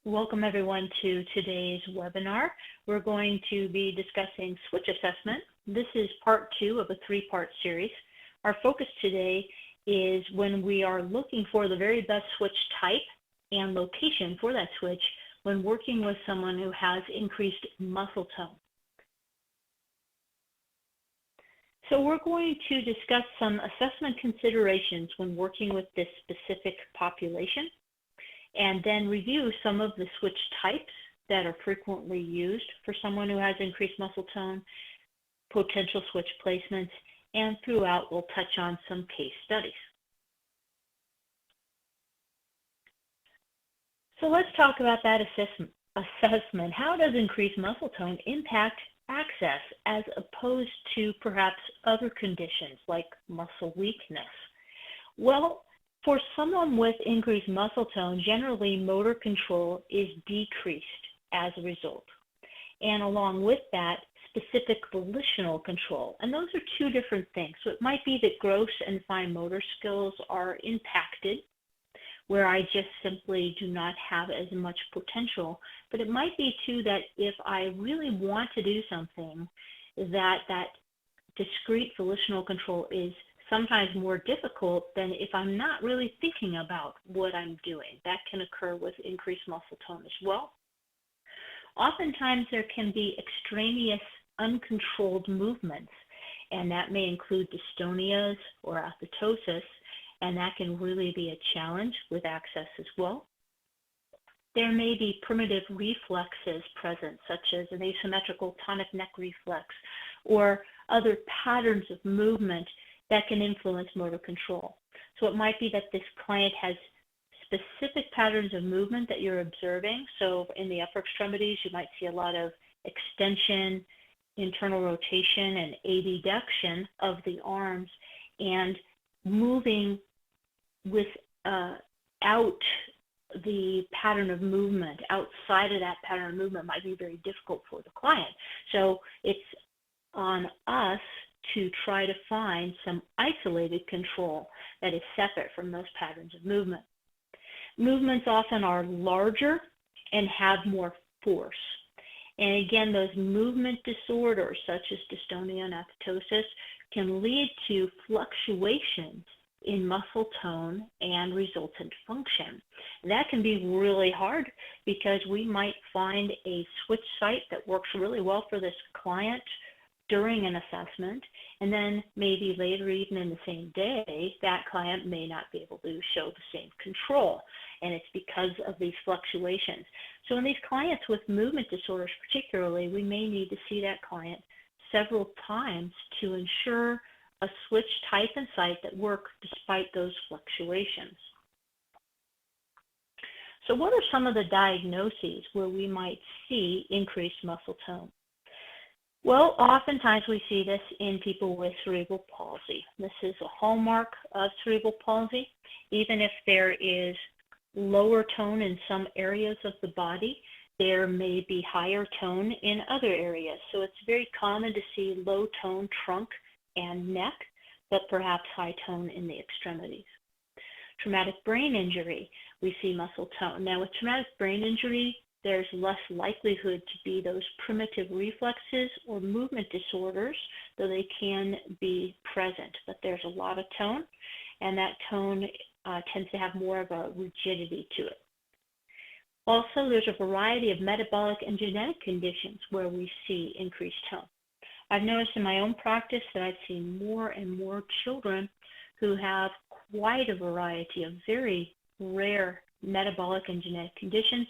Welcome everyone to today's webinar. We're going to be discussing switch assessment. This is part 2 of a 3-part series. Our focus today is when we are looking for the very best switch type and location for that switch when working with someone who has increased muscle tone. So we're going to discuss some assessment considerations when working with this specific population, and then review some of the switch types that are frequently used for someone who has increased muscle tone, potential switch placements, and throughout we'll touch on some case studies. So let's talk about that assessment. How does increased muscle tone impact access as opposed to perhaps other conditions like muscle weakness? Well, for someone with increased muscle tone, generally motor control is decreased as a result. And along with that, specific volitional control. And those are two different things. So it might be that gross and fine motor skills are impacted, where I just simply do not have as much potential. But it might be too that if I really want to do something, that discrete volitional control is sometimes more difficult than if I'm not really thinking about what I'm doing. That can occur with increased muscle tone as well. Oftentimes there can be extraneous uncontrolled movements, and that may include dystonias or athetosis, and that can really be a challenge with access as well. There may be primitive reflexes present, such as an asymmetrical tonic neck reflex or other patterns of movement that can influence motor control. So it might be that this client has specific patterns of movement that you're observing. So in the upper extremities, you might see a lot of extension, internal rotation, and abduction of the arms, and moving without the pattern of movement, outside of that pattern of movement might be very difficult for the client. So it's on us to try to find some isolated control that is separate from those patterns of movement. Movements often are larger and have more force. And again, those movement disorders such as dystonia and athetosis can lead to fluctuations in muscle tone and resultant function. That can be really hard because we might find a switch site that works really well for this client during an assessment, and then maybe later, even in the same day, that client may not be able to show the same control, and it's because of these fluctuations. So in these clients with movement disorders particularly, we may need to see that client several times to ensure a switch type and site that work despite those fluctuations. So what are some of the diagnoses where we might see increased muscle tone? Well, oftentimes we see this in people with cerebral palsy. This is a hallmark of cerebral palsy. Even if there is lower tone in some areas of the body, there may be higher tone in other areas. So it's very common to see low tone trunk and neck, but perhaps high tone in the extremities. Traumatic brain injury, we see muscle tone. Now with traumatic brain injury, there's less likelihood to be those primitive reflexes or movement disorders, though they can be present. But there's a lot of tone, and that tone tends to have more of a rigidity to it. Also, there's a variety of metabolic and genetic conditions where we see increased tone. I've noticed in my own practice that I've seen more and more children who have quite a variety of very rare metabolic and genetic conditions.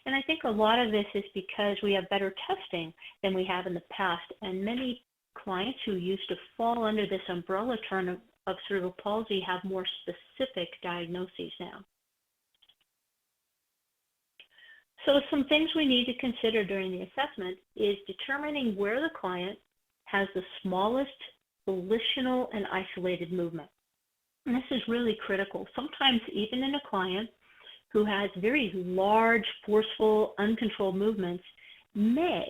And I think a lot of this is because we have better testing than we have in the past. And many clients who used to fall under this umbrella term of cerebral palsy have more specific diagnoses now. So some things we need to consider during the assessment is determining where the client has the smallest volitional and isolated movement. And this is really critical. Sometimes even in a client who has very large, forceful, uncontrolled movements may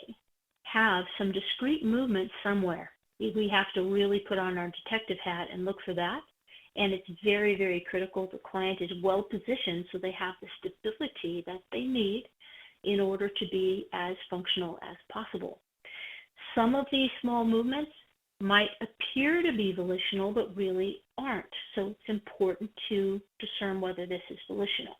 have some discrete movement somewhere. We have to really put on our detective hat and look for that And it's very, very critical the client is well positioned so they have the stability that they need in order to be as functional as possible. Some of these small movements might appear to be volitional, but really aren't. So it's important to discern whether this is volitional.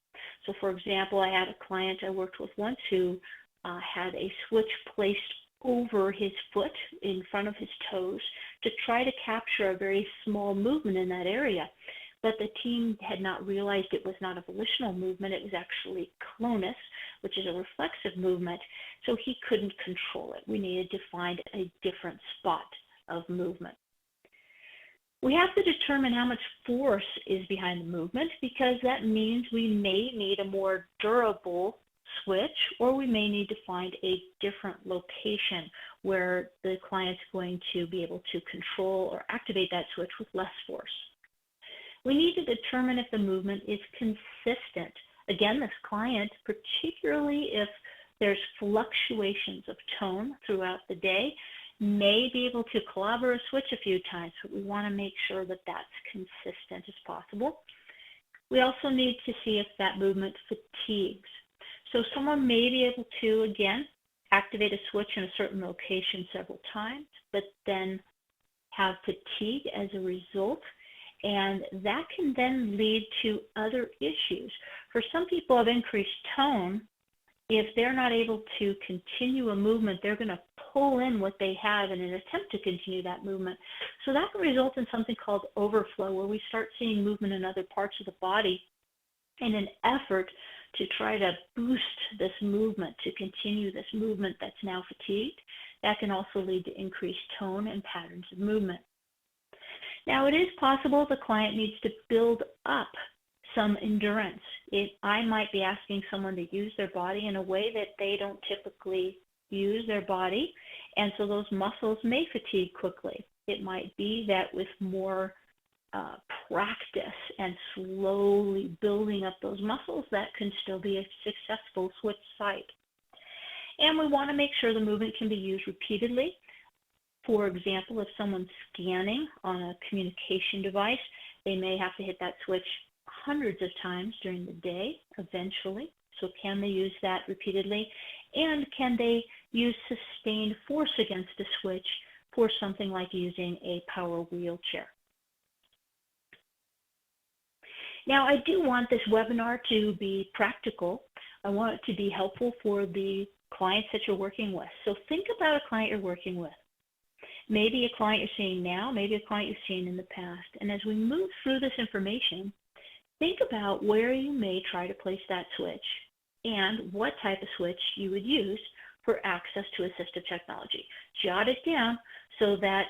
So for example, I had a client I worked with once who had a switch placed over his foot in front of his toes to try to capture a very small movement in that area. But the team had not realized it was not a volitional movement, it was actually clonus, which is a reflexive movement, so he couldn't control it. We needed to find a different spot of movement. We have to determine how much force is behind the movement, because that means we may need a more durable switch, or we may need to find a different location where the client's going to be able to control or activate that switch with less force. We need to determine if the movement is consistent. Again, this client, particularly if there's fluctuations of tone throughout the day, may be able to clobber a switch a few times, but we want to make sure that that's consistent as possible. We also need to see if that movement fatigues. So someone may be able to, again, activate a switch in a certain location several times, but then have fatigue as a result, and that can then lead to other issues. For some people of increased tone, if they're not able to continue a movement, they're going to pull in what they have in an attempt to continue that movement. So that can result in something called overflow, where we start seeing movement in other parts of the body in an effort to try to boost this movement, to continue this movement that's now fatigued. That can also lead to increased tone and patterns of movement. Now, it is possible the client needs to build up some endurance. I might be asking someone to use their body in a way that they don't typically use their body, and so those muscles may fatigue quickly. It might be that with more practice and slowly building up those muscles, that can still be a successful switch site. And we want to make sure the movement can be used repeatedly. For example, if someone's scanning on a communication device, they may have to hit that switch hundreds of times during the day eventually. So can they use that repeatedly? And can they use sustained force against a switch for something like using a power wheelchair? Now, I do want this webinar to be practical. I want it to be helpful for the clients that you're working with. So think about a client you're working with. Maybe a client you're seeing now, maybe a client you've seen in the past. And as we move through this information, think about where you may try to place that switch and what type of switch you would use for access to assistive technology. Jot it down so that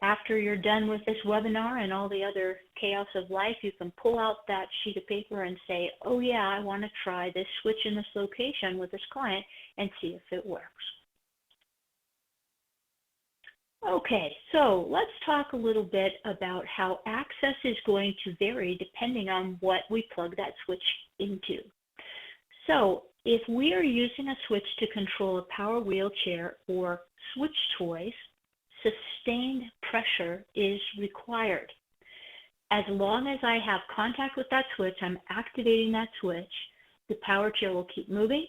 after you're done with this webinar and all the other chaos of life, you can pull out that sheet of paper and say, oh yeah, I want to try this switch in this location with this client and see if it works. Okay, so let's talk a little bit about how access is going to vary depending on what we plug that switch into. So if we are using a switch to control a power wheelchair or switch toys, sustained pressure is required. As long as I have contact with that switch, I'm activating that switch, the power chair will keep moving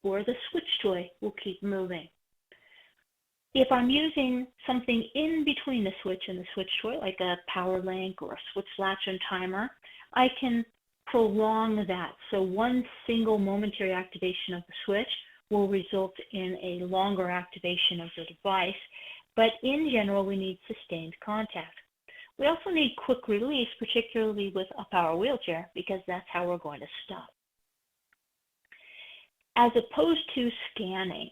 or the switch toy will keep moving. If I'm using something in between the switch and the switch toy, like a power link or a switch latch and timer, I can prolong that. So one single momentary activation of the switch will result in a longer activation of the device. But in general, we need sustained contact. We also need quick release, particularly with a power wheelchair, because that's how we're going to stop. As opposed to scanning.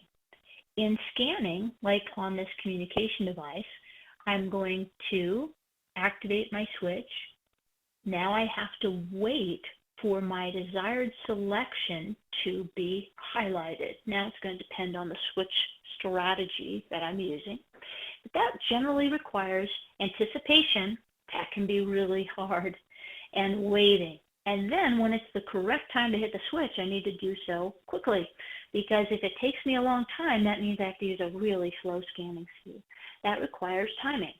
In scanning, like on this communication device, I'm going to activate my switch. Now I have to wait for my desired selection to be highlighted. Now it's going to depend on the switch strategy that I'm using. But that generally requires anticipation. That can be really hard, and waiting. And then when it's the correct time to hit the switch, I need to do so quickly, because if it takes me a long time, that means I have to use a really slow scanning speed. That requires timing.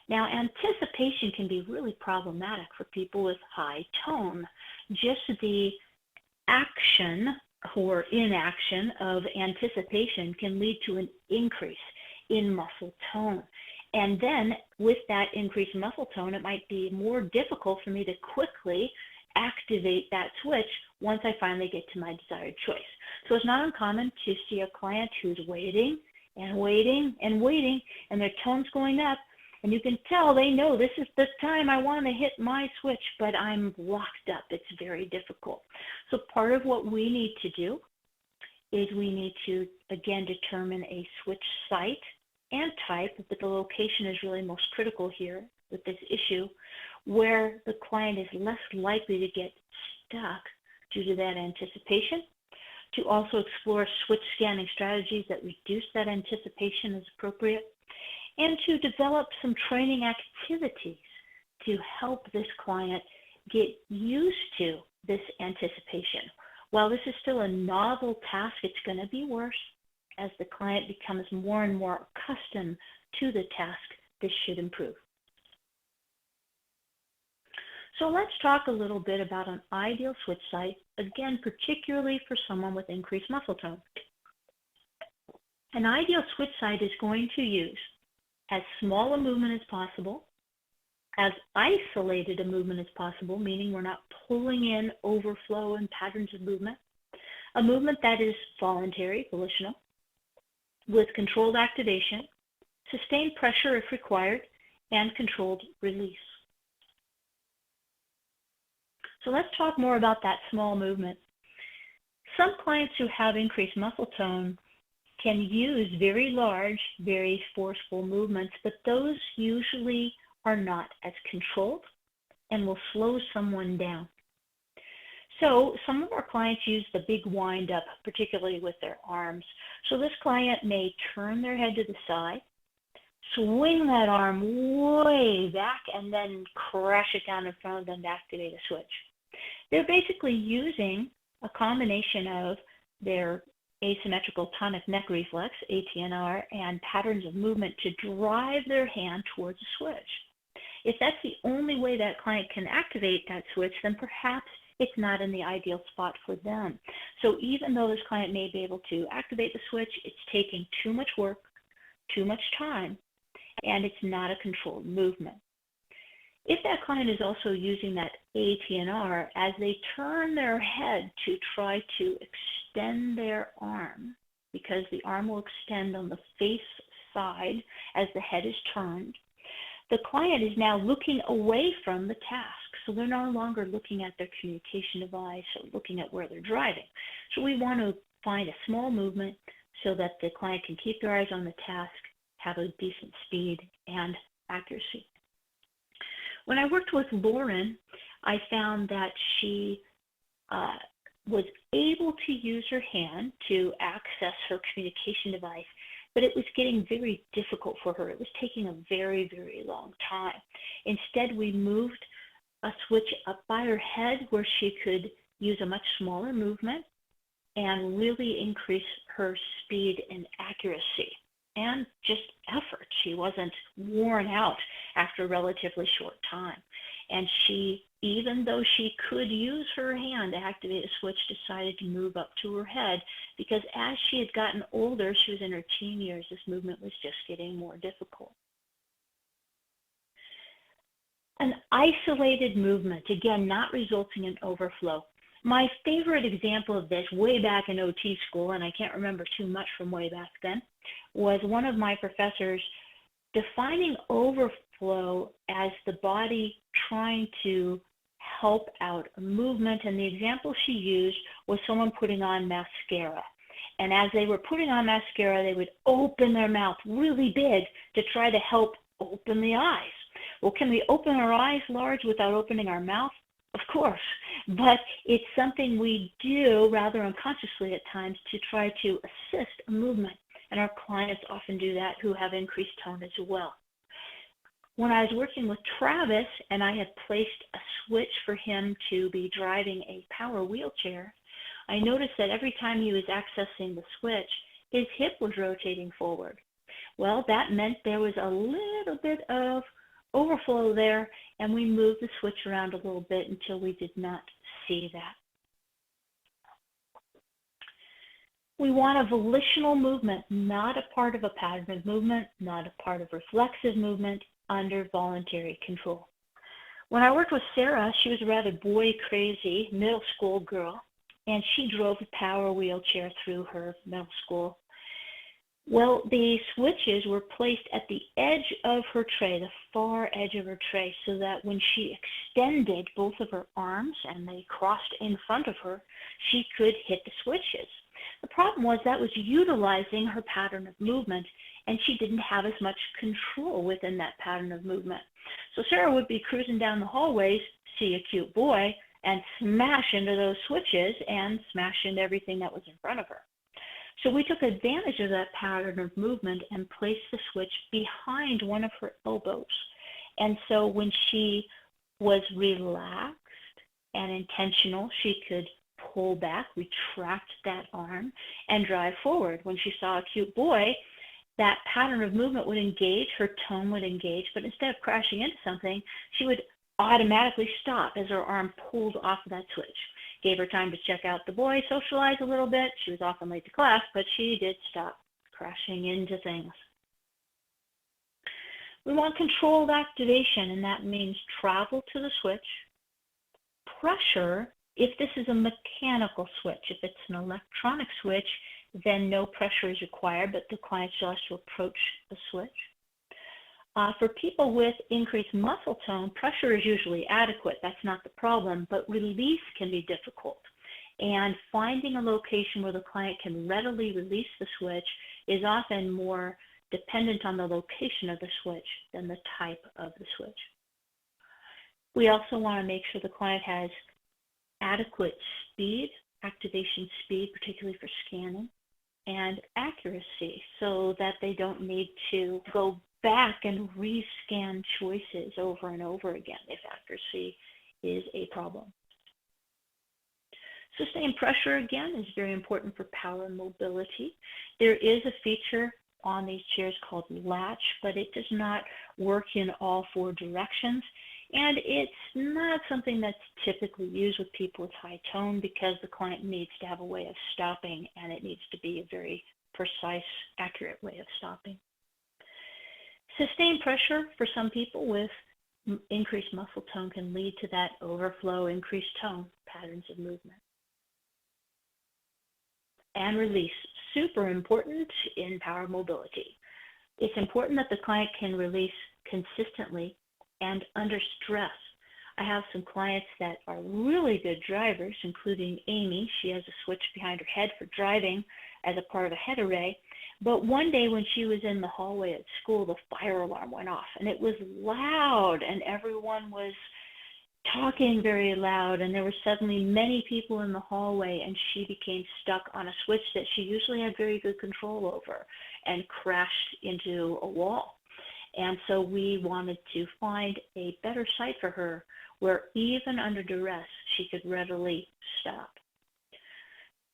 Now, anticipation can be really problematic for people with high tone. Just the action or inaction of anticipation can lead to an increase in muscle tone. And then with that increased muscle tone, it might be more difficult for me to quickly activate that switch once I finally get to my desired choice. So it's not uncommon to see a client who's waiting and waiting and waiting, and their tone's going up, and you can tell they know this is the time I want to hit my switch, but I'm locked up. It's very difficult. So part of what we need to do is we need to, again, determine a switch site and type, but the location is really most critical here with this issue, where the client is less likely to get stuck due to that anticipation, to also explore switch scanning strategies that reduce that anticipation as appropriate, and to develop some training activities to help this client get used to this anticipation. While this is still a novel task, it's going to be worse as the client becomes more and more accustomed to the task. This should improve. So let's talk a little bit about an ideal switch site, again, particularly for someone with increased muscle tone. An ideal switch site is going to use as small a movement as possible, as isolated a movement as possible, meaning we're not pulling in overflow and patterns of movement, a movement that is voluntary, volitional, with controlled activation, sustained pressure if required, and controlled release. So let's talk more about that small movement. Some clients who have increased muscle tone can use very large, very forceful movements, but those usually are not as controlled and will slow someone down. So some of our clients use the big wind up, particularly with their arms. So this client may turn their head to the side, swing that arm way back, and then crash it down in front of them to activate a switch. They're basically using a combination of their asymmetrical tonic neck reflex, ATNR, and patterns of movement to drive their hand towards a switch. If that's the only way that client can activate that switch, then perhaps it's not in the ideal spot for them. So even though this client may be able to activate the switch, it's taking too much work, too much time, and it's not a controlled movement. If that client is also using that ATNR, as they turn their head to try to extend their arm, because the arm will extend on the face side as the head is turned, the client is now looking away from the task. So they're no longer looking at their communication device or looking at where they're driving. So we want to find a small movement so that the client can keep their eyes on the task, have a decent speed and accuracy. When I worked with Lauren, I found that she was able to use her hand to access her communication device, but it was getting very difficult for her. It was taking a very, very long time. Instead, we moved a switch up by her head where she could use a much smaller movement and really increase her speed and accuracy and just effort. She wasn't worn out after a relatively short time. And she, even though she could use her hand to activate a switch, decided to move up to her head because as she had gotten older, she was in her teen years, this movement was just getting more difficult. An isolated movement, again, not resulting in overflow. My favorite example of this way back in OT school, and I can't remember too much from way back then, was one of my professors defining overflow as the body trying to help out a movement. And the example she used was someone putting on mascara. And as they were putting on mascara, they would open their mouth really big to try to help open the eyes. Well, can we open our eyes large without opening our mouth? Of course, but it's something we do rather unconsciously at times to try to assist a movement. And our clients often do that who have increased tone as well. When I was working with Travis and I had placed a switch for him to be driving a power wheelchair, I noticed that every time he was accessing the switch, his hip was rotating forward. Well, that meant there was a little bit of overflow there, and we moved the switch around a little bit until we did not see that. We want a volitional movement, not a part of a pattern of movement, not a part of reflexive movement, under voluntary control. When I worked with Sarah, she was a rather boy-crazy middle school girl, and she drove a power wheelchair through her middle school. Well, the switches were placed at the edge of her tray, the far edge of her tray, so that when she extended both of her arms and they crossed in front of her, she could hit the switches. The problem was that was utilizing her pattern of movement, and she didn't have as much control within that pattern of movement. So Sarah would be cruising down the hallways, see a cute boy, and smash into those switches and smash into everything that was in front of her. So we took advantage of that pattern of movement and placed the switch behind one of her elbows. And so when she was relaxed and intentional, she could pull back, retract that arm, and drive forward. When she saw a cute boy, that pattern of movement would engage, her tone would engage, but instead of crashing into something, she would automatically stop as her arm pulled off of that switch. Gave her time to check out the boy, socialize a little bit. She was often late to class, but she did stop crashing into things. We want controlled activation, and that means travel to the switch, pressure if this is a mechanical switch. If it's an electronic switch, then no pressure is required, but the client still has to approach the switch. For people with increased muscle tone, pressure is usually adequate. That's not the problem, but release can be difficult. And finding a location where the client can readily release the switch is often more dependent on the location of the switch than the type of the switch. We also want to make sure the client has adequate speed, activation speed, particularly for scanning, and accuracy so that they don't need to go back and rescan choices over and over again if accuracy is a problem. Sustained pressure, again, is very important for power and mobility. There is a feature on these chairs called latch, but it does not work in all four directions. And it's not something that's typically used with people with high tone because the client needs to have a way of stopping, and it needs to be a very precise, accurate way of stopping. Sustained pressure for some people with increased muscle tone can lead to that overflow, increased tone patterns of movement. And release, super important in power mobility. It's important that the client can release consistently and under stress. I have some clients that are really good drivers, including Amy. She has a switch behind her head for driving as a part of a head array. But one day when she was in the hallway at school, the fire alarm went off, and it was loud, and everyone was talking very loud, and there were suddenly many people in the hallway, and she became stuck on a switch that she usually had very good control over and crashed into a wall. And so we wanted to find a better site for her where even under duress, she could readily stop.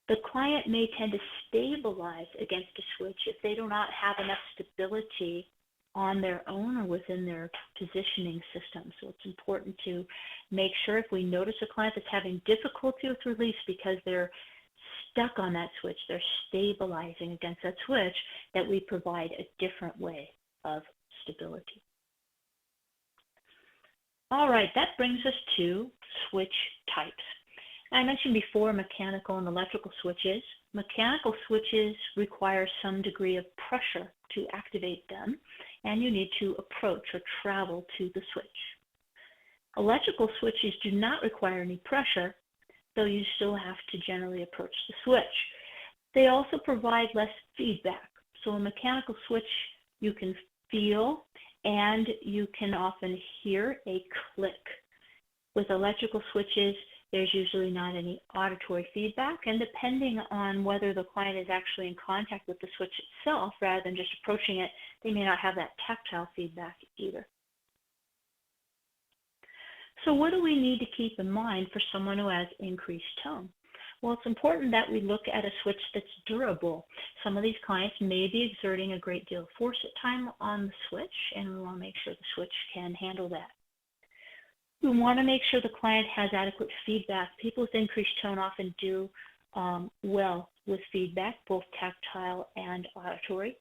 The client may tend to stabilize against a switch if they do not have enough stability on their own or within their positioning system. So it's important to make sure if we notice a client that's having difficulty with release because they're stuck on that switch, they're stabilizing against that switch, that we provide a different way of stability. All right, that brings us to switch types. I mentioned before mechanical and electrical switches. Mechanical switches require some degree of pressure to activate them, and you need to approach or travel to the switch. Electrical switches do not require any pressure, though you still have to generally approach the switch. They also provide less feedback. So a mechanical switch you can feel, and you can often hear a click. With electrical switches, there's usually not any auditory feedback, and depending on whether the client is actually in contact with the switch itself rather than just approaching it, they may not have that tactile feedback either. So what do we need to keep in mind for someone who has increased tone? Well, it's important that we look at a switch that's durable. Some of these clients may be exerting a great deal of force at time on the switch, and we want to make sure the switch can handle that. We want to make sure the client has adequate feedback. People with increased tone often do well with feedback, both tactile and auditory.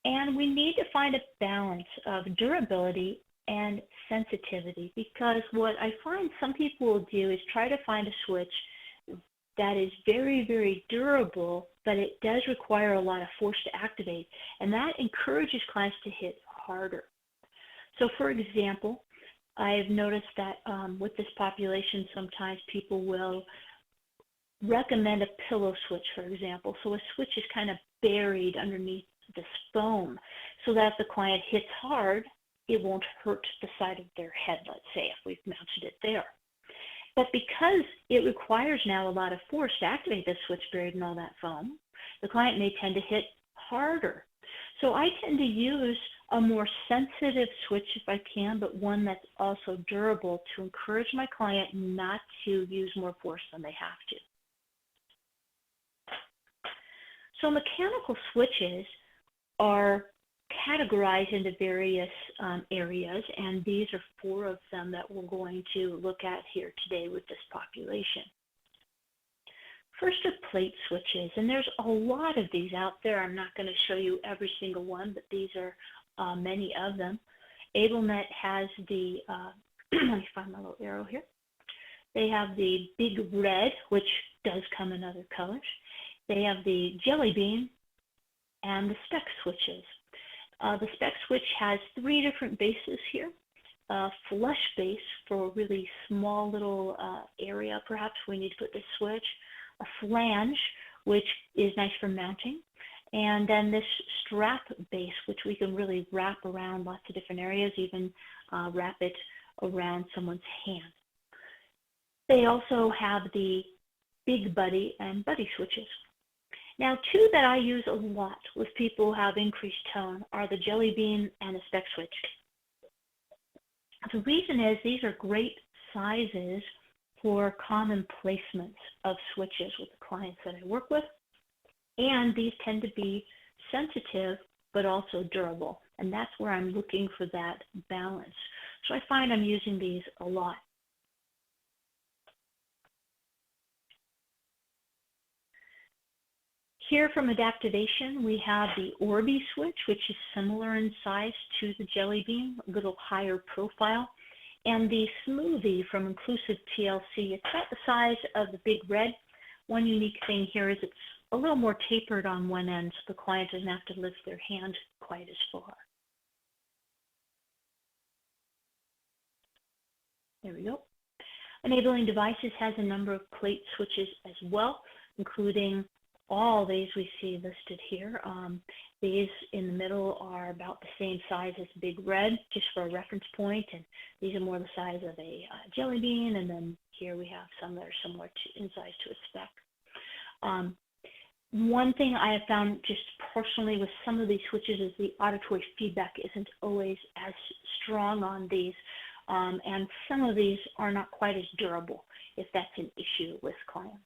And we need to find a balance of durability and sensitivity, because what I find some people will do is try to find a switch that is very, very durable, but it does require a lot of force to activate, and that encourages clients to hit harder. So for example, I've noticed that with this population, sometimes people will recommend a pillow switch, for example. So a switch is kind of buried underneath this foam so that if the client hits hard, it won't hurt the side of their head, let's say, if we've mounted it there. But because it requires now a lot of force to activate this switch buried in all that foam, the client may tend to hit harder. So I tend to use a more sensitive switch if I can, but one that's also durable to encourage my client not to use more force than they have to. So mechanical switches are categorized into various areas, and these are 4 of them that we're going to look at here today with this population. First are plate switches, and there's a lot of these out there. I'm not going to show you every single one, but these are many of them. ABDA has the, let me find my little arrow here. They have the big red, which does come in other colors. They have the jelly bean and the spec switches. The spec switch has 3 different bases here. A flush base for a really small little area, perhaps we need to put this switch. A flange, which is nice for mounting. And then this strap base, which we can really wrap around lots of different areas, even wrap it around someone's hand. They also have the big buddy and buddy switches. Now, 2 that I use a lot with people who have increased tone are the jelly bean and the spec switch. The reason is these are great sizes for common placements of switches with the clients that I work with, and these tend to be sensitive but also durable, and that's where I'm looking for that balance. So I find I'm using these a lot. Here from Adaptivation, we have the Orbi switch, which is similar in size to the jelly bean, a little higher profile. And the Smoothie from Inclusive TLC, it's about the size of the big red. One unique thing here is it's a little more tapered on one end, so the client doesn't have to lift their hand quite as far. There we go. Enabling Devices has a number of plate switches as well, including all these we see listed here. These in the middle are about the same size as Big Red, just for a reference point, and these are more the size of a jelly bean, and then here we have some that are similar in size to a spec. One thing I have found just personally with some of these switches is the auditory feedback isn't always as strong on these, and some of these are not quite as durable if that's an issue with clients.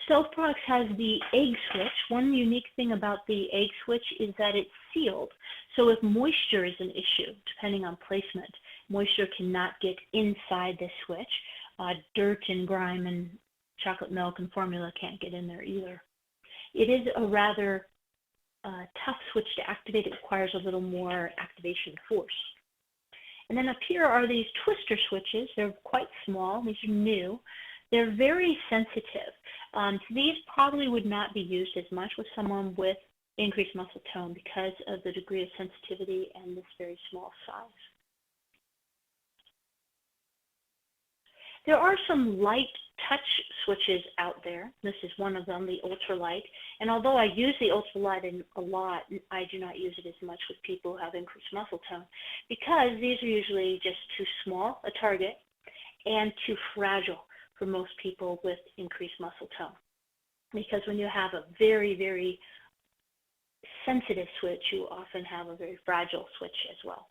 Stealth Products has the egg switch. One unique thing about the egg switch is that it's sealed. So if moisture is an issue, depending on placement, moisture cannot get inside the switch. Dirt and grime and chocolate milk and formula can't get in there either. It is a rather tough switch to activate. It requires a little more activation force. And then up here are these twister switches. They're quite small. These are new. They're very sensitive. So these probably would not be used as much with someone with increased muscle tone because of the degree of sensitivity and this very small size. There are some light touch switches out there. This is one of them, the ultralight. And although I use the ultralight a lot, I do not use it as much with people who have increased muscle tone because these are usually just too small a target and too fragile for most people with increased muscle tone. Because when you have a very, very sensitive switch, you often have a very fragile switch as well.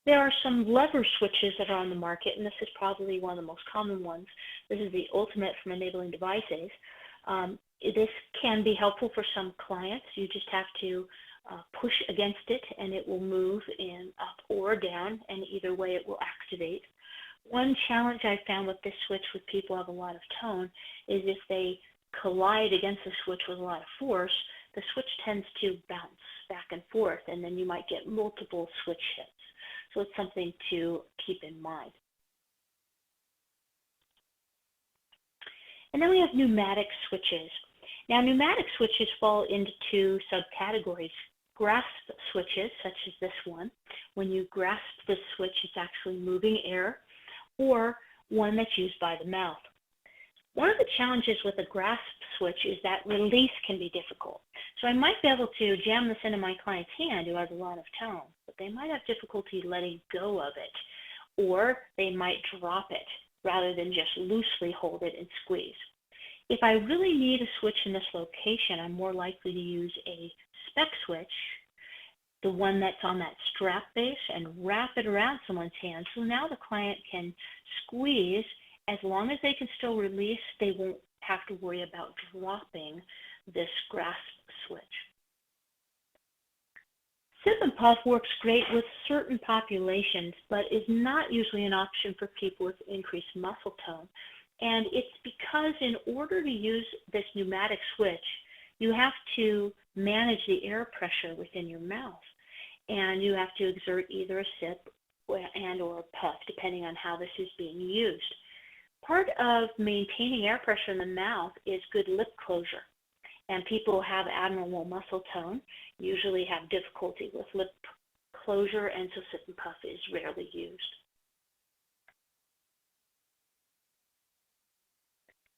There are some lever switches that are on the market, and this is probably one of the most common ones. This is the ultimate from enabling devices. This can be helpful for some clients. You just have to push against it, and it will move in up or down, and either way it will activate. One challenge I found with this switch with people who have a lot of tone is if they collide against the switch with a lot of force, the switch tends to bounce back and forth, and then you might get multiple switch hits. So it's something to keep in mind. And then we have pneumatic switches. Now, pneumatic switches fall into two subcategories. Grasp switches, such as this one. When you grasp the switch, it's actually moving air, or one that's used by the mouth. One of the challenges with a grasp switch is that release can be difficult. So I might be able to jam this into my client's hand who has a lot of tone, but they might have difficulty letting go of it, or they might drop it rather than just loosely hold it and squeeze. If I really need a switch in this location, I'm more likely to use a spec switch, the one that's on that strap base, and wrap it around someone's hand. So now the client can squeeze. As long as they can still release, they won't have to worry about dropping this grasp switch. Sip and puff works great with certain populations, but is not usually an option for people with increased muscle tone. And it's because in order to use this pneumatic switch, you have to manage the air pressure within your mouth. And you have to exert either a sip and or a puff, depending on how this is being used. Part of maintaining air pressure in the mouth is good lip closure. And people who have abnormal muscle tone usually have difficulty with lip closure, and so sip and puff is rarely used.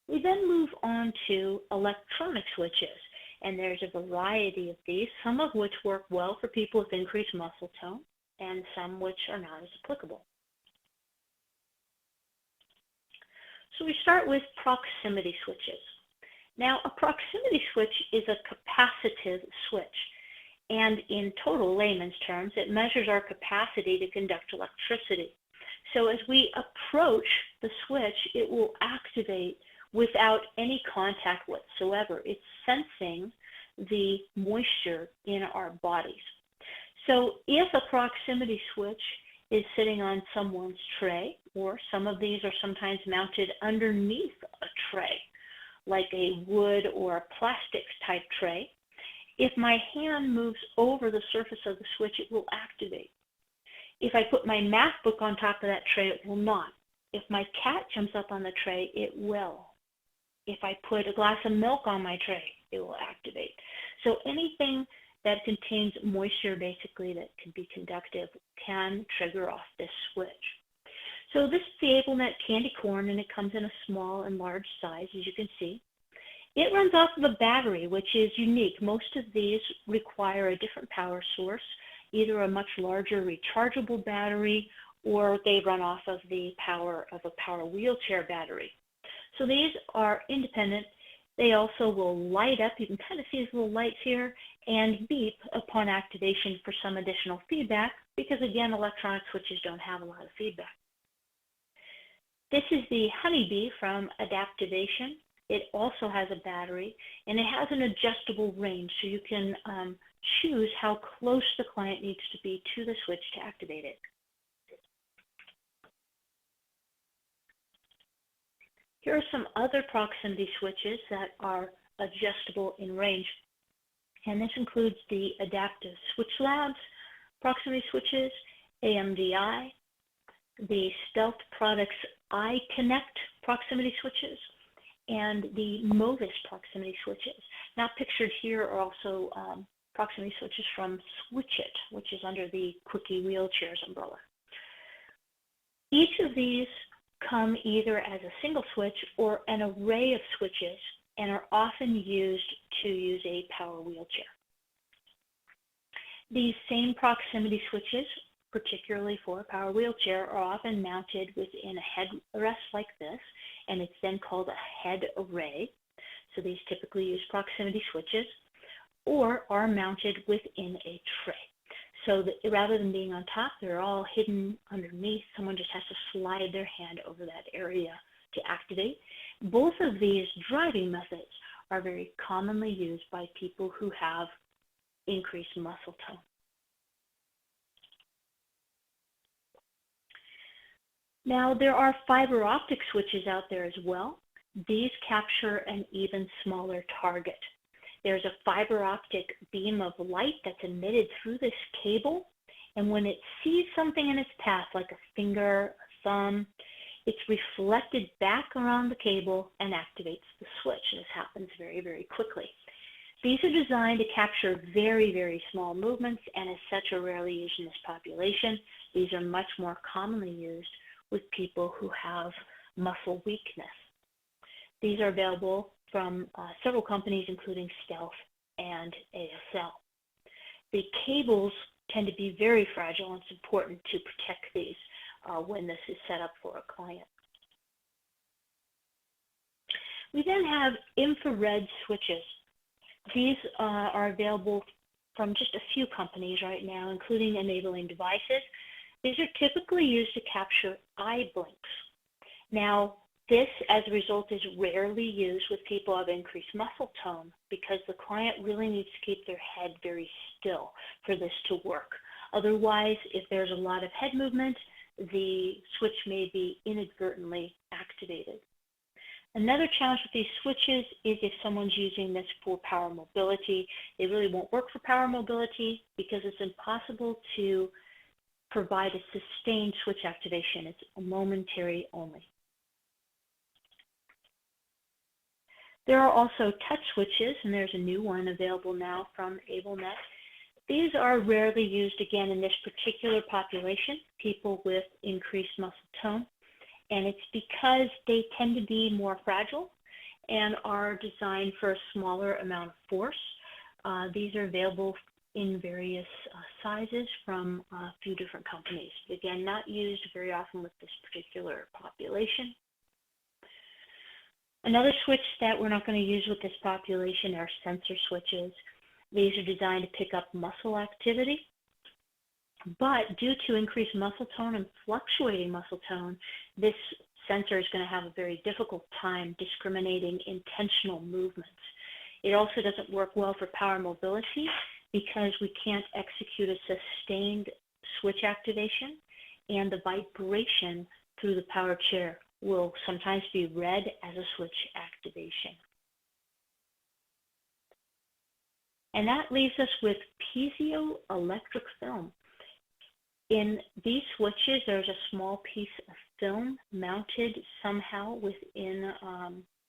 We then move on to electronic switches, and there's a variety of these, some of which work well for people with increased muscle tone, and some which are not as applicable. So we start with proximity switches. Now, a proximity switch is a capacitive switch, and in total layman's terms, it measures our capacity to conduct electricity. So as we approach the switch, it will activate without any contact whatsoever. It's sensing the moisture in our bodies. So if a proximity switch is sitting on someone's tray, or some of these are sometimes mounted underneath a tray, like a wood or a plastics type tray, if my hand moves over the surface of the switch, it will activate. If I put my math book on top of that tray, it will not. If my cat jumps up on the tray, it will. If I put a glass of milk on my tray, it will activate. So anything that contains moisture, basically, that can be conductive, can trigger off this switch. So this is the ABDA candy corn, and it comes in a small and large size, as you can see. It runs off of a battery, which is unique. Most of these require a different power source, either a much larger rechargeable battery, or they run off of the power of a power wheelchair battery. So these are independent. They also will light up. You can kind of see these little lights here, and beep upon activation for some additional feedback, because again, electronic switches don't have a lot of feedback. This is the Honeybee from Adaptivation. It also has a battery, and it has an adjustable range, so you can choose how close the client needs to be to the switch to activate it. Here are some other proximity switches that are adjustable in range, and this includes the Adaptive Switch Labs proximity switches, ABDA, the Stealth Products iConnect proximity switches, and the Movis proximity switches. Now pictured here are also proximity switches from Switchit, which is under the Quickie Wheelchairs umbrella. Each of these come either as a single switch or an array of switches, and are often used to use a power wheelchair. These same proximity switches, particularly for a power wheelchair, are often mounted within a headrest like this, and it's then called a head array. So these typically use proximity switches, or are mounted within a tray. so that rather than being on top, they're all hidden underneath. Someone just has to slide their hand over that area to activate. Both of these driving methods are very commonly used by people who have increased muscle tone. Now, there are fiber optic switches out there as well. These capture an even smaller target. There's a fiber optic beam of light that's emitted through this cable, and when it sees something in its path, like a finger, a thumb, it's reflected back around the cable and activates the switch. This happens very, very quickly. These are designed to capture very, very small movements, and as such are rarely used in this population. These are much more commonly used with people who have muscle weakness. These are available from several companies, including Stealth and ASL. The cables tend to be very fragile, and it's important to protect these when this is set up for a client. We then have infrared switches. These are available from just a few companies right now, including Enabling Devices. These are typically used to capture eye blinks. Now, this, as a result, is rarely used with people who have increased muscle tone because the client really needs to keep their head very still for this to work. Otherwise, if there's a lot of head movement, the switch may be inadvertently activated. Another challenge with these switches is if someone's using this for power mobility, they really won't work for power mobility because it's impossible to provide a sustained switch activation. It's momentary only. There are also touch switches, and there's a new one available now from ABDA. These are rarely used, again, in this particular population, people with increased muscle tone, and it's because they tend to be more fragile and are designed for a smaller amount of force. These are available in various sizes from a few different companies. Again, not used very often with this particular population. Another switch that we're not going to use with this population are sensor switches. These are designed to pick up muscle activity, but due to increased muscle tone and fluctuating muscle tone, this sensor is going to have a very difficult time discriminating intentional movements. It also doesn't work well for power mobility because we can't execute a sustained switch activation, and the vibration through the power chair will sometimes be read as a switch activation. And that leaves us with piezo electric film. In these switches, there's a small piece of film mounted somehow within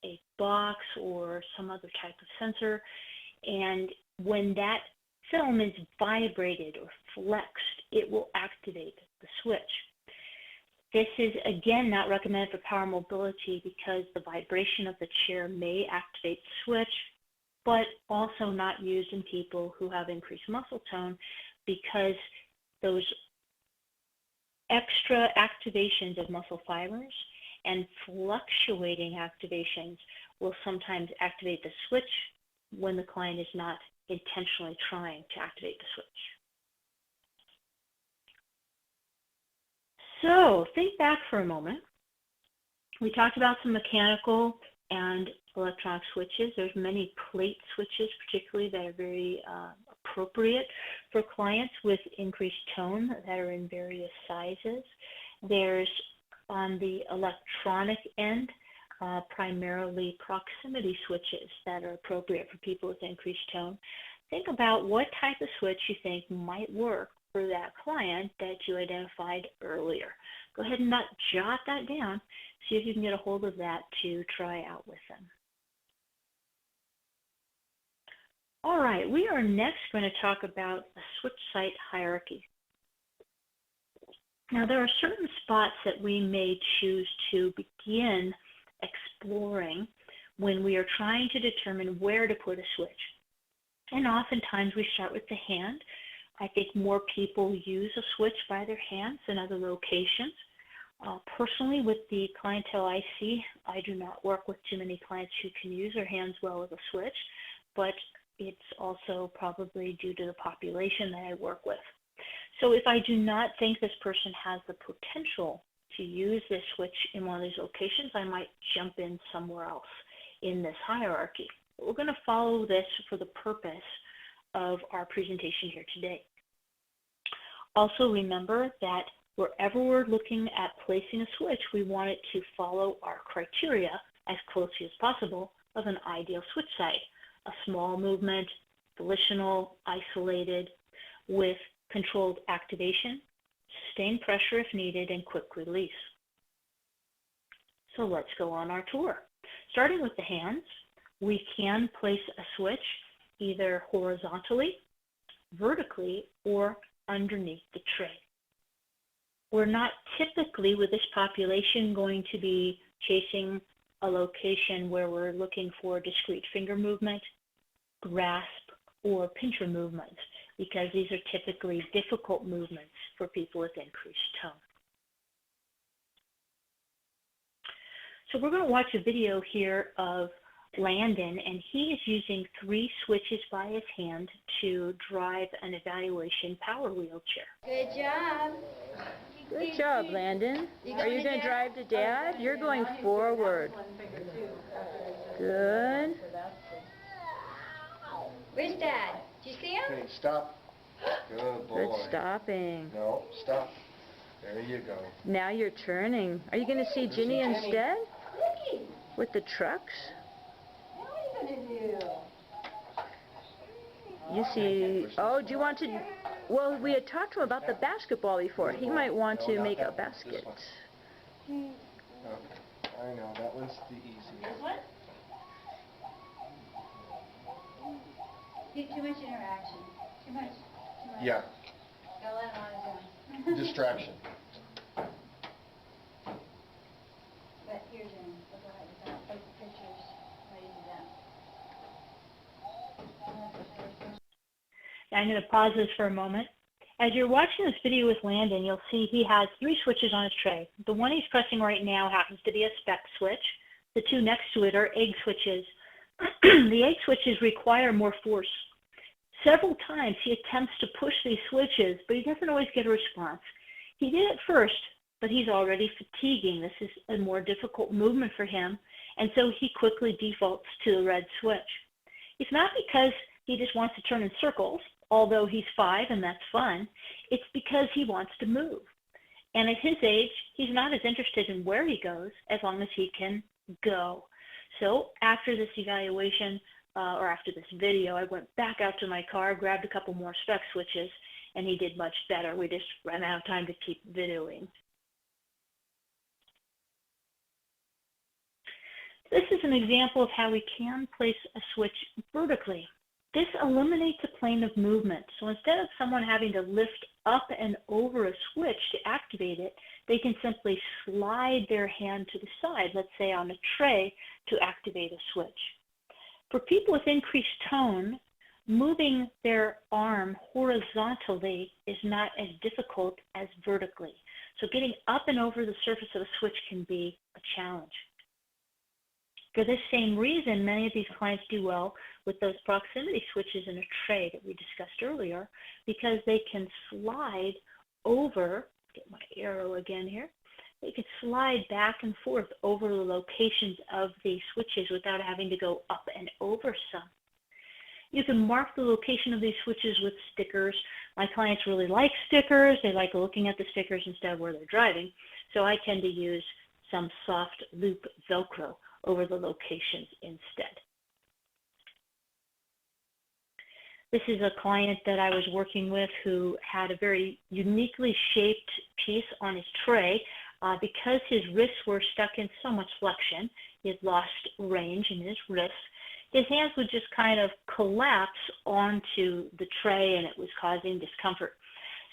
a box or some other type of sensor, and when that film is vibrated or flexed, it will activate the switch. This is, again, not recommended for power mobility because the vibration of the chair may activate the switch, but also not used in people who have increased muscle tone because those extra activations of muscle fibers and fluctuating activations will sometimes activate the switch when the client is not intentionally trying to activate the switch. So think back for a moment. We talked about some mechanical and electronic switches. There's many plate switches, particularly, that are very appropriate for clients with increased tone that are in various sizes. There's, on the electronic end, primarily proximity switches that are appropriate for people with increased tone. Think about what type of switch you think might work for that client that you identified earlier. Go ahead and jot that down. See if you can get a hold of that to try out with them. All right, we are next going to talk about a switch site hierarchy. Now, there are certain spots that we may choose to begin exploring when we are trying to determine where to put a switch. And oftentimes we start with the hand. I think more people use a switch by their hands than other locations. Personally, with the clientele I see, I do not work with too many clients who can use their hands well with a switch, but it's also probably due to the population that I work with. So if I do not think this person has the potential to use this switch in one of these locations, I might jump in somewhere else in this hierarchy. But we're going to follow this for the purpose of our presentation here today. Also remember that wherever we're looking at placing a switch, we want it to follow our criteria as closely as possible of an ideal switch site. A small movement, volitional, isolated, with controlled activation, sustained pressure if needed, and quick release. So let's go on our tour. Starting with the hands, we can place a switch either horizontally, vertically, or underneath the tray. We're not typically, with this population, going to be chasing a location where we're looking for discrete finger movement, grasp, or pincher movements, because these are typically difficult movements for people with increased tone. So we're going to watch a video here of Landon, and he is using 3 switches by his hand to drive an evaluation power wheelchair. Good job. Good job, Landon. Are you going to drive to Dad? You're going forward. Good. Where's Dad? Did you see him? Okay, stop. Good boy. Good stopping. No, stop. There you go. Now you're turning. Are you going to see Ginny instead? With the trucks? What are you going to do? You see, oh, do you want to, well, we had talked to him about the basketball before. He might want to make a basket. Okay, I know, that was the easiest. This one? Too much interaction. Too much. Yeah, Go let him on his own. distraction. But here's him. Look at that. Take the pictures. How you do that. Now I'm going to pause this for a moment. As you're watching this video with Landon, you'll see he has 3 switches on his tray. The one he's pressing right now happens to be a spec switch. The 2 next to it are egg switches. The egg switches require more force. Several times he attempts to push these switches, but he doesn't always get a response. He did it first, but he's already fatiguing. This is a more difficult movement for him, and so he quickly defaults to the red switch. It's not because he just wants to turn in circles, although he's 5 and that's fun. It's because he wants to move. And at his age, he's not as interested in where he goes as long as he can go. So after this evaluation, or after this video, I went back out to my car, grabbed a couple more spec switches, and he did much better. We just ran out of time to keep videoing. This is an example of how we can place a switch vertically. This eliminates a plane of movement. So instead of someone having to lift up and over a switch to activate it, they can simply slide their hand to the side, let's say on a tray, to activate a switch. For people with increased tone, moving their arm horizontally is not as difficult as vertically. So getting up and over the surface of a switch can be a challenge. For this same reason, many of these clients do well with those proximity switches in a tray that we discussed earlier, because they can slide over, get my arrow again here, they can slide back and forth over the locations of the switches without having to go up and over some. You can mark the location of these switches with stickers. My clients really like stickers. They like looking at the stickers instead of where they're driving. So I tend to use some soft loop Velcro over the locations instead. This is a client that I was working with who had a very uniquely shaped piece on his tray. Because his wrists were stuck in so much flexion, he had lost range in his wrists. His hands would just kind of collapse onto the tray, and it was causing discomfort.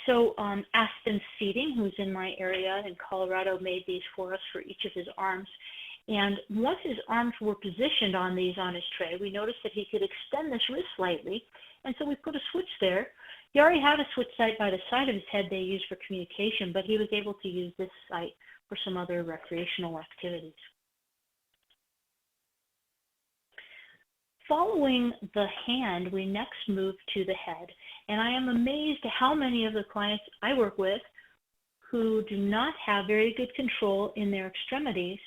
So Aspen Seating, who's in my area in Colorado, made these for us for each of his arms. And once his arms were positioned on these on his tray, we noticed that he could extend this wrist slightly, and so we put a switch there. He already had a switch site by the side of his head they used for communication, but he was able to use this site for some other recreational activities. Following the hand, we next move to the head. And I am amazed at how many of the clients I work with who do not have very good control in their extremities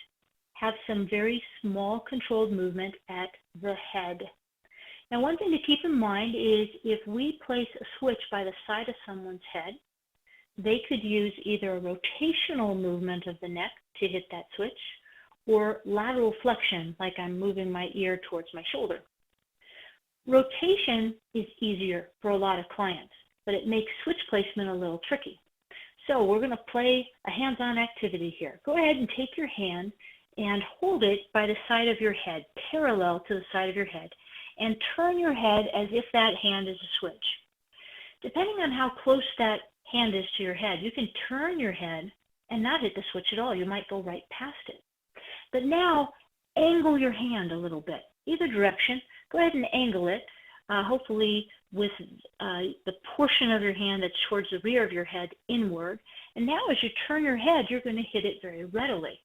have some very small controlled movement at the head. Now, one thing to keep in mind is if we place a switch by the side of someone's head, they could use either a rotational movement of the neck to hit that switch or lateral flexion, like I'm moving my ear towards my shoulder. Rotation is easier for a lot of clients, but it makes switch placement a little tricky. So we're going to play a hands-on activity here. Go ahead and take your hand and hold it by the side of your head, parallel to the side of your head, and turn your head as if that hand is a switch. Depending on how close that hand is to your head, you can turn your head and not hit the switch at all. You might go right past it. But now, angle your hand a little bit, either direction. Go ahead and angle it, hopefully with the portion of your hand that's towards the rear of your head inward. And now as you turn your head, you're going to hit it very readily.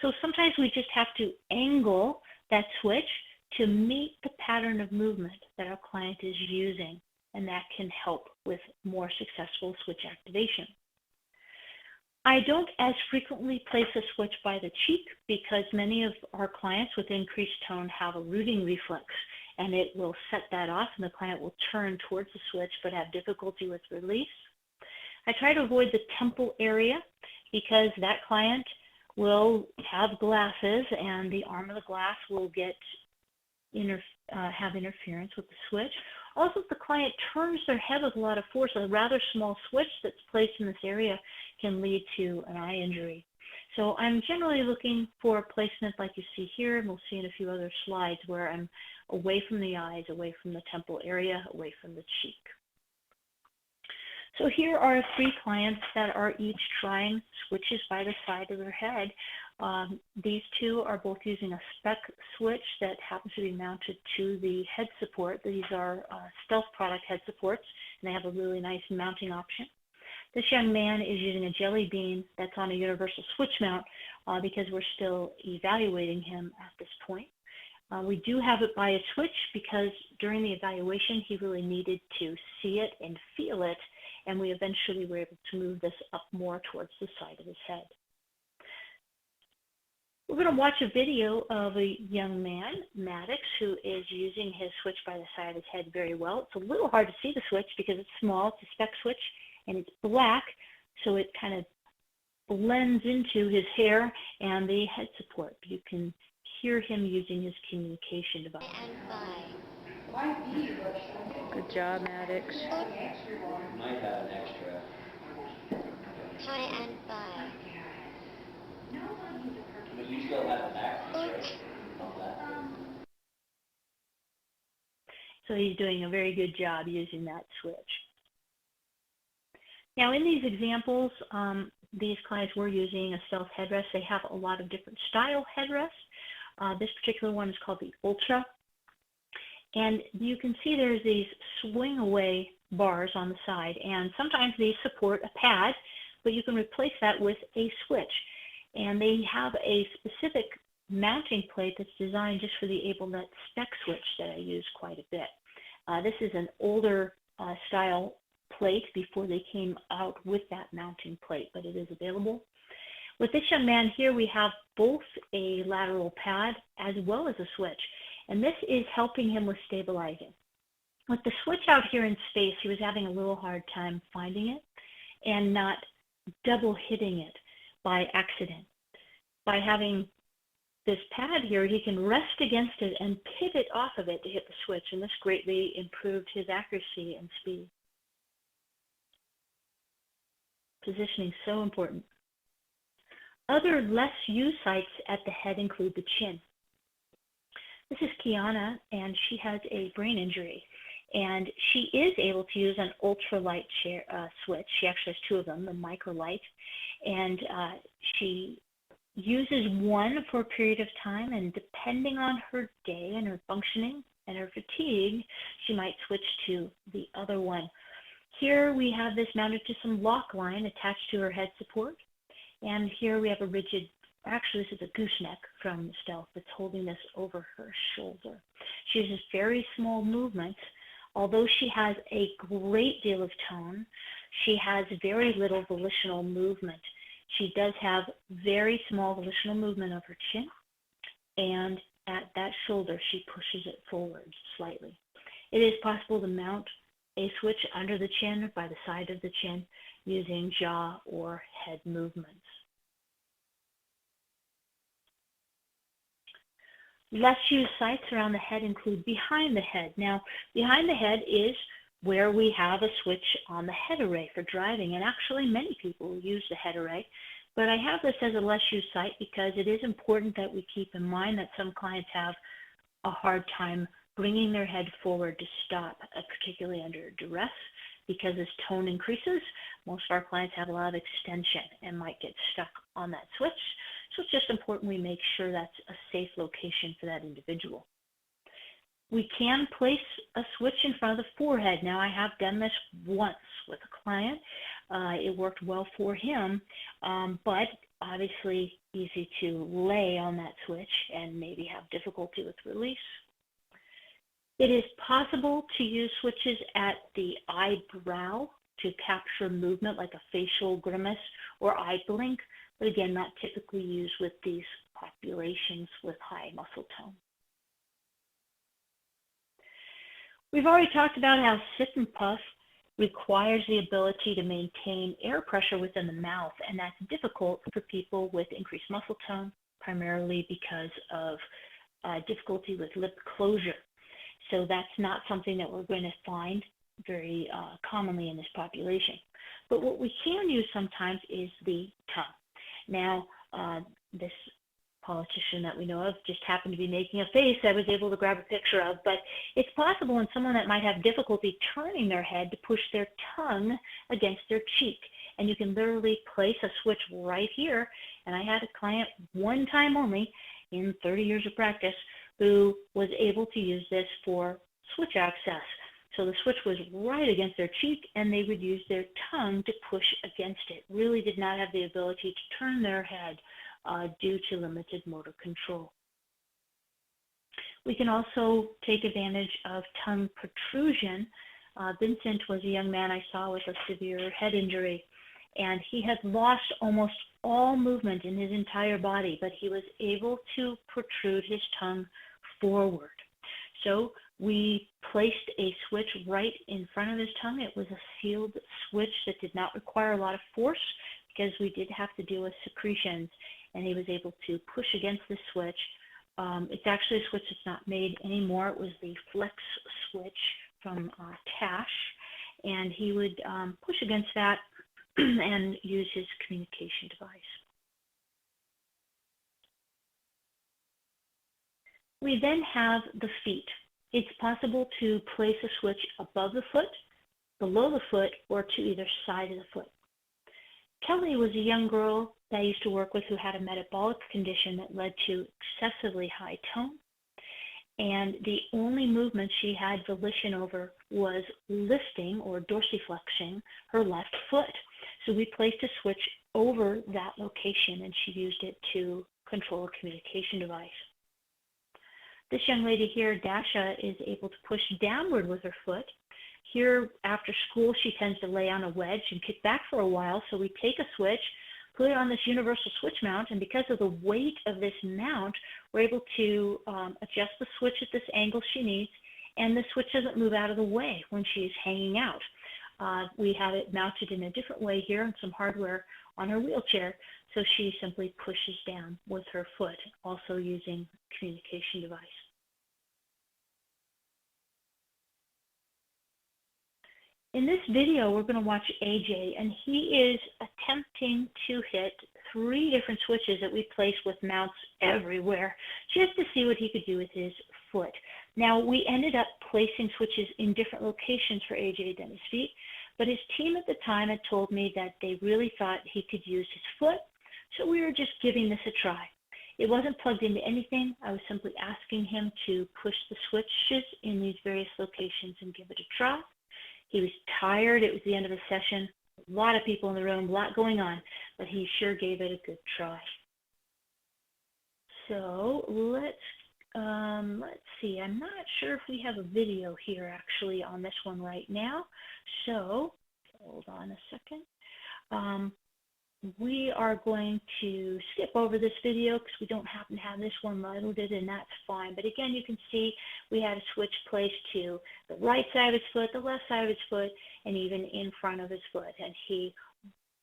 So sometimes we just have to angle that switch to meet the pattern of movement that our client is using, and that can help with more successful switch activation. I don't as frequently place a switch by the cheek because many of our clients with increased tone have a rooting reflex, and it will set that off and the client will turn towards the switch but have difficulty with release. I try to avoid the temple area because that client will have glasses and the arm of the glass will get have interference with the switch. Also, if the client turns their head with a lot of force, a rather small switch that's placed in this area can lead to an eye injury. So I'm generally looking for a placement like you see here, and we'll see in a few other slides where I'm away from the eyes, away from the temple area, away from the cheek. So here are 3 clients that are each trying switches by the side of their head. These 2 are both using a spec switch that happens to be mounted to the head support. These are Stealth product head supports, and they have a really nice mounting option. This young man is using a jelly bean that's on a universal switch mount because we're still evaluating him at this point. We do have it by a switch because during the evaluation, he really needed to see it and feel it, and we eventually were able to move this up more towards the side of his head. We're going to watch a video of a young man, Maddox, who is using his switch by the side of his head very well. It's a little hard to see the switch because it's small, it's a spec switch, and it's black, so it kind of blends into his hair and the head support. You can hear him using his communication device. Good job, Maddox. Might have an extra. High and by. But you still have the back piece, right? Of that. So he's doing a very good job using that switch. Now in these examples, these clients were using a Stealth headrest. They have a lot of different style headrests. This particular one is called the Ultra. And you can see there's these swing away bars on the side, and sometimes these support a pad, but you can replace that with a switch. And they have a specific mounting plate that's designed just for the ABDA spec switch that I use quite a bit. This is an older style plate before they came out with that mounting plate, but it is available. With this young man here, we have both a lateral pad as well as a switch, and this is helping him with stabilizing. With the switch out here in space, he was having a little hard time finding it and not double hitting it by accident. By having this pad here, he can rest against it and pivot off of it to hit the switch, and this greatly improved his accuracy and speed. Positioning is so important. Other less used sites at the head include the chin. This is Kiana, and she has a brain injury, and she is able to use an ultralight switch. She actually has 2 of them, the microlight, and she uses one for a period of time, and depending on her day and her functioning and her fatigue, she might switch to the other one. Here we have this mounted to some lock line attached to her head support, and here we have a rigid, actually this is a gooseneck from Stealth that's holding this over her shoulder. She uses very small movements. Although she has a great deal of tone, she has very little volitional movement. She does have very small volitional movement of her chin, and at that shoulder, she pushes it forward slightly. It is possible to mount a switch under the chin, by the side of the chin, using jaw or head movements. Less used sites around the head include behind the head. Now, behind the head is where we have a switch on the head array for driving, and actually many people use the head array. But I have this as a less used site because it is important that we keep in mind that some clients have a hard time bringing their head forward to stop, particularly under duress. Because as tone increases, most of our clients have a lot of extension and might get stuck on that switch. So it's just important we make sure that's a safe location for that individual. We can place a switch in front of the forehead. Now, I have done this once with a client. It worked well for him, but obviously easy to lay on that switch and maybe have difficulty with release. It is possible to use switches at the eyebrow to capture movement like a facial grimace or eye blink, but again, not typically used with these populations with high muscle tone. We've already talked about how sit and puff requires the ability to maintain air pressure within the mouth, and that's difficult for people with increased muscle tone, primarily because of difficulty with lip closure. So that's not something that we're going to find very commonly in this population. But what we can use sometimes is the tongue. Now, this politician that we know of just happened to be making a face I was able to grab a picture of, but it's possible in someone that might have difficulty turning their head to push their tongue against their cheek. And you can literally place a switch right here. And I had a client one time only in 30 years of practice who was able to use this for switch access. So the switch was right against their cheek, and they would use their tongue to push against it. Really did not have the ability to turn their head due to limited motor control. We can also take advantage of tongue protrusion. Vincent was a young man I saw with a severe head injury, and he had lost almost all movement in his entire body, but he was able to protrude his tongue forward. So we placed a switch right in front of his tongue. It was a sealed switch that did not require a lot of force because we did have to deal with secretions, and he was able to push against the switch. It's actually a switch that's not made anymore. It was the flex switch from Tash, and he would push against that and use his communication device. We then have the feet. It's possible to place a switch above the foot, below the foot, or to either side of the foot. Kelly was a young girl that I used to work with who had a metabolic condition that led to excessively high tone, and the only movement she had volition over was lifting or dorsiflexing her left foot. So we placed a switch over that location, and she used it to control a communication device. This young lady here, Dasha, is able to push downward with her foot. Here, after school, she tends to lay on a wedge and kick back for a while, so we take a switch, put it on this universal switch mount, and because of the weight of this mount, we're able to adjust the switch at this angle she needs, and the switch doesn't move out of the way when she's hanging out. We have it mounted in a different way here and some hardware on her wheelchair, so she simply pushes down with her foot, also using a communication device. In this video, we're going to watch AJ, and he is attempting to hit 3 different switches that we place with mounts everywhere, just to see what he could do with his foot. Now, we ended up placing switches in different locations for AJ than his feet, but his team at the time had told me that they really thought he could use his foot, so we were just giving this a try. It wasn't plugged into anything. I was simply asking him to push the switches in these various locations and give it a try. He was tired. It was the end of the session. A lot of people in the room, a lot going on, but he sure gave it a good try. So let's let's see, I'm not sure if we have a video here actually on this one right now. So, hold on a second. We are going to skip over this video because we don't happen to have this one loaded, and that's fine. But again, you can see we had a switch placed to the right side of his foot, the left side of his foot, and even in front of his foot. And he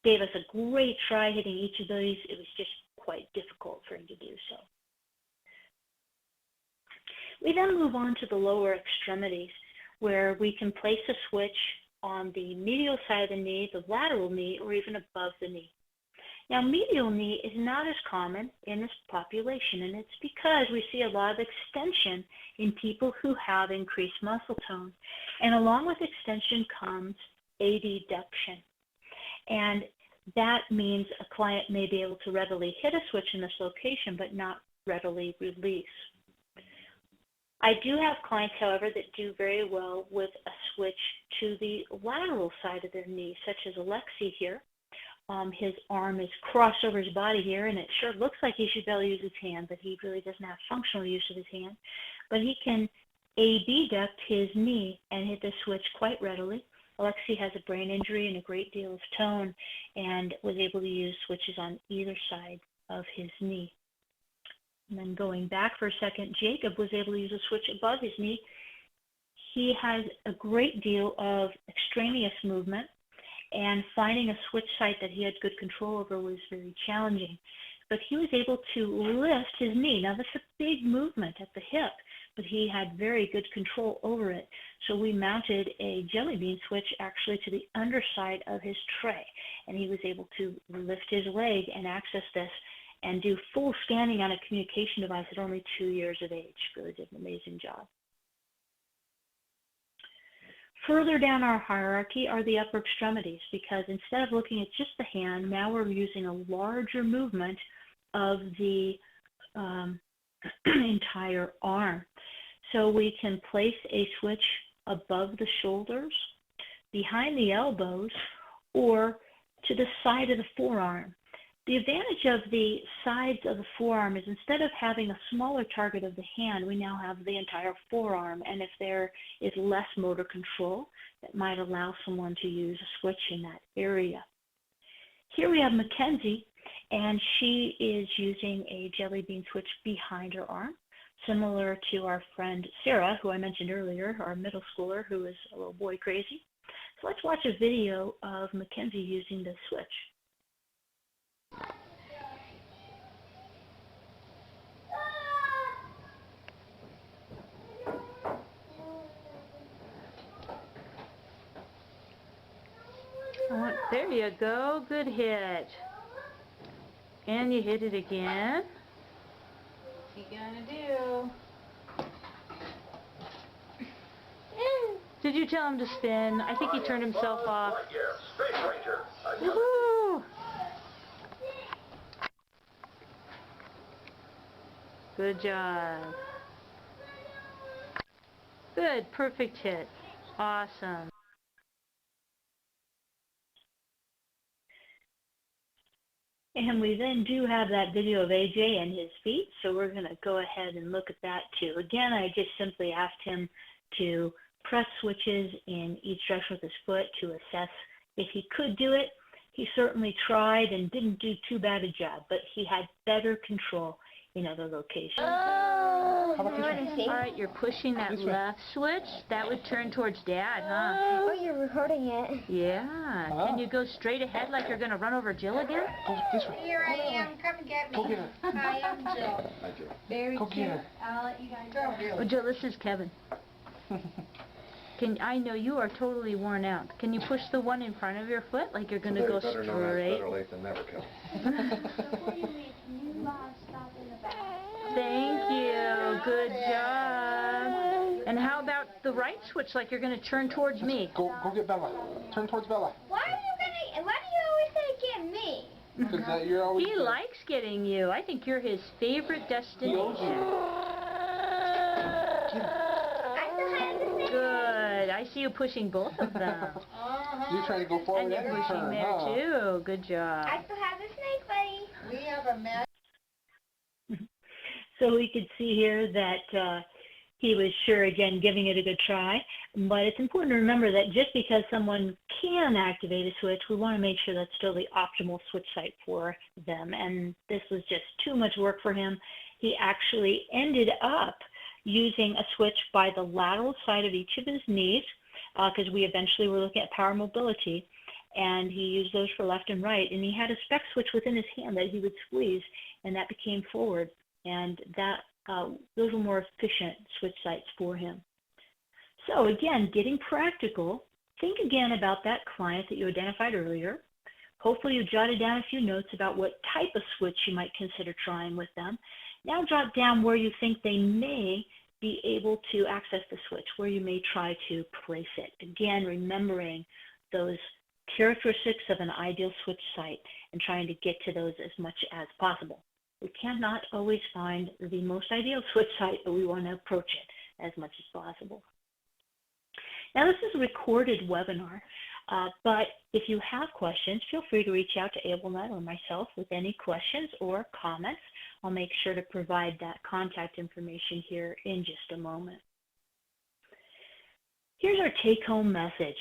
gave us a great try hitting each of these. It was just quite difficult for him to do so. We then move on to the lower extremities, where we can place a switch on the medial side of the knee, the lateral knee, or even above the knee. Now, medial knee is not as common in this population, and it's because we see a lot of extension in people who have increased muscle tone. And along with extension comes abduction. And that means a client may be able to readily hit a switch in this location, but not readily release. I do have clients, however, that do very well with a switch to the lateral side of their knee, such as Alexi here. His arm is crossed over his body here, and it sure looks like he should be able to use his hand, but he really doesn't have functional use of his hand. But he can abduct his knee and hit the switch quite readily. Alexi has a brain injury and a great deal of tone, and was able to use switches on either side of his knee. And then going back for a second, Jacob was able to use a switch above his knee. He has a great deal of extraneous movement, and finding a switch site that he had good control over was very challenging. But he was able to lift his knee. Now, that's a big movement at the hip, but he had very good control over it. So we mounted a jelly bean switch actually to the underside of his tray, and he was able to lift his leg and access this and do full scanning on a communication device at only 2 years of age. Really did an amazing job. Further down our hierarchy are the upper extremities, because instead of looking at just the hand, now we're using a larger movement of the entire arm. So we can place a switch above the shoulders, behind the elbows, or to the side of the forearm. The advantage of the sides of the forearm is instead of having a smaller target of the hand, we now have the entire forearm. And if there is less motor control, that might allow someone to use a switch in that area. Here we have Mackenzie, and she is using a jelly bean switch behind her arm, similar to our friend Sarah, who I mentioned earlier, our middle schooler who is a little boy crazy. So let's watch a video of Mackenzie using this switch. There you go. Good hit. And you hit it again. What's he gonna do? Did you tell him to spin? I think he turned himself off. Woohoo! Good job. Good, perfect hit. Awesome. And we then do have that video of AJ and his feet, so we're going to go ahead and look at that too. Again, I just simply asked him to press switches in each direction with his foot to assess if he could do it. He certainly tried and didn't do too bad a job, but he had better control in other locations. How about this one? All right, you're pushing that left switch. That would turn towards Dad, huh? Oh, you're recording it. Yeah. Can you go straight ahead like you're going to run over Jill again? Go this way. Here I am. Come and get me. Go get her. Hi, I'm Jill. Hi, Jill. Very Go cute. get her. I'll let you guys go. Oh, Jill, this is Kevin. I know you are totally worn out. Can you push the one in front of your foot like you're going to go straight? Better late than never, Kel. Thank you. Good job. And how about the right switch like you're going to turn towards me? Go get Bella. Turn towards Bella. Why do you always say get me? Because you're always... He likes getting you. I think you're his favorite destination. Good. I see you pushing both of them. You're trying to go forward And you're and pushing turn, there huh? too. Good job. I still have the snake buddy. We have a match. So we could see here that he was sure, again, giving it a good try. But it's important to remember that just because someone can activate a switch, we want to make sure that's still the optimal switch site for them. And this was just too much work for him. He actually ended up using a switch by the lateral side of each of his knees, because we eventually were looking at power mobility, and he used those for left and right. And he had a spec switch within his hand that he would squeeze, and that became forward. And that those were more efficient switch sites for him. So again, getting practical, think again about that client that you identified earlier. Hopefully you jotted down a few notes about what type of switch you might consider trying with them. Now jot down where you think they may be able to access the switch, where you may try to place it. Again, remembering those characteristics of an ideal switch site and trying to get to those as much as possible. We cannot always find the most ideal switch site, but we want to approach it as much as possible. Now, this is a recorded webinar, but if you have questions, feel free to reach out to AbleNet or myself with any questions or comments. I'll make sure to provide that contact information here in just a moment. Here's our take-home message.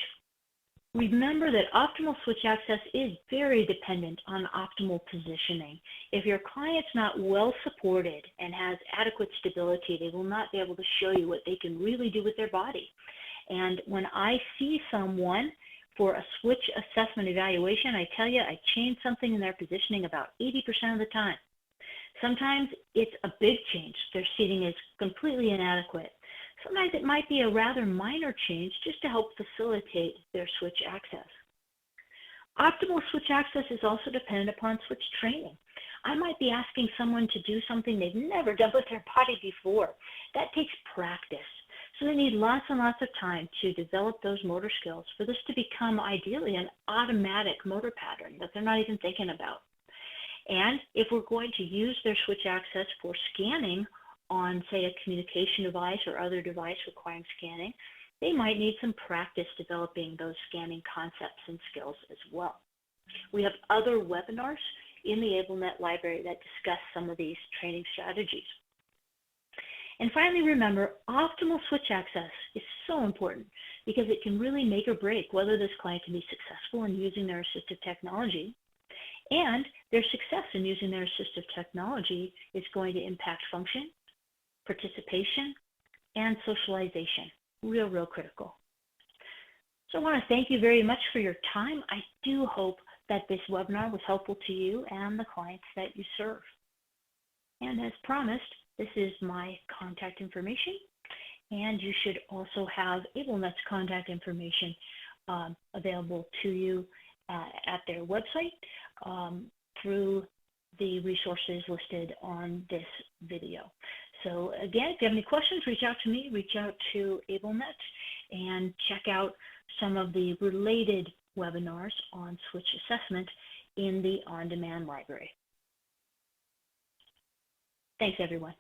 Remember that optimal switch access is very dependent on optimal positioning. If your client's not well supported and has adequate stability, they will not be able to show you what they can really do with their body. And when I see someone for a switch assessment evaluation, I tell you, I change something in their positioning about 80% of the time. Sometimes it's a big change. Their seating is completely inadequate. Sometimes it might be a rather minor change just to help facilitate their switch access. Optimal switch access is also dependent upon switch training. I might be asking someone to do something they've never done with their body before. That takes practice. So they need lots and lots of time to develop those motor skills for this to become ideally an automatic motor pattern that they're not even thinking about. And if we're going to use their switch access for scanning on, say, a communication device or other device requiring scanning, they might need some practice developing those scanning concepts and skills as well. We have other webinars in the AbleNet library that discuss some of these training strategies. And finally, remember, optimal switch access is so important because it can really make or break whether this client can be successful in using their assistive technology. And their success in using their assistive technology is going to impact function, participation, and socialization. Real critical. So I want to thank you very much for your time. I do hope that this webinar was helpful to you and the clients that you serve. And as promised, this is my contact information, and you should also have AbleNet's contact information available to you at their website through the resources listed on this video. So again, if you have any questions, reach out to me, reach out to AbleNet, and check out some of the related webinars on switch assessment in the on-demand library. Thanks, everyone.